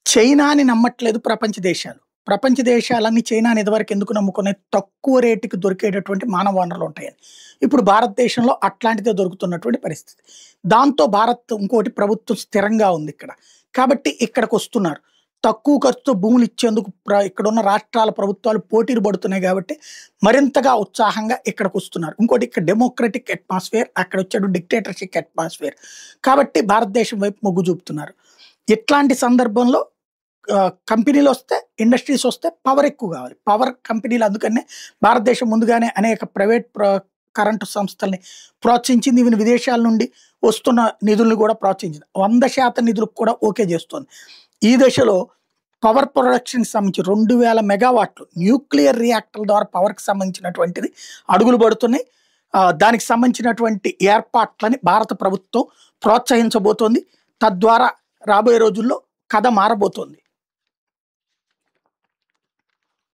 చైనాని నమ్మట్లేదు ప్రపంచ దేశాలు. ప్రపంచ దేశాలన్నీ చైనాని ఇదివరకు ఎందుకు నమ్ముకున్నాయి? తక్కువ రేటుకి దొరికేటటువంటి మానవ వనరులు ఉంటాయని. ఇప్పుడు భారతదేశంలో అట్లాంటిదే దొరుకుతున్నటువంటి పరిస్థితి. దాంతో భారత్ ఇంకోటి ప్రభుత్వం స్థిరంగా ఉంది ఇక్కడ. కాబట్టి ఇక్కడికొస్తున్నారు. తక్కువ ఖర్చుతో భూములు ఇచ్చేందుకు ఇక్కడున్న రాష్ట్రాల ప్రభుత్వాలు పోటీలు పడుతున్నాయి కాబట్టి మరింతగా ఉత్సాహంగా ఇక్కడికొస్తున్నారు. ఇంకోటి ఇక్కడ డెమోక్రటిక్ అట్మాస్ఫియర్, అక్కడ వచ్చేటువంటి డిక్టేటర్‌షిప్ అట్మాస్ఫియర్. కాబట్టి భారతదేశం వైపు మొగ్గు చూపుతున్నారు. ఇట్లాంటి సందర్భంలో కంపెనీలొస్తే, ఇండస్ట్రీసొస్తే పవర్ ఎక్కువ కావాలి. పవర్ కంపెనీలు అందుకనే భారతదేశం ముందుగానే అనేక ప్రైవేట్ కరెంటు సంస్థల్ని ప్రోత్సహించింది. ఈవెన్ విదేశాల నుండి వస్తున్న నిధులను కూడా ప్రోత్సహించింది. 100% నిధులకు కూడా ఓకే చేస్తోంది. ఈ దశలో పవర్ ప్రొడక్షన్‌కి సంబంధించి 2000 మెగావాట్లు న్యూక్లియర్ రియాక్టర్ల ద్వారా పవర్‌కి సంబంధించినటువంటిది అడుగులు పడుతున్నాయి. దానికి సంబంధించినటువంటి ఏర్పాట్లని భారత ప్రభుత్వం ప్రోత్సహించబోతోంది. తద్వారా రాబోయే రోజుల్లో కథ మారబోతోంది.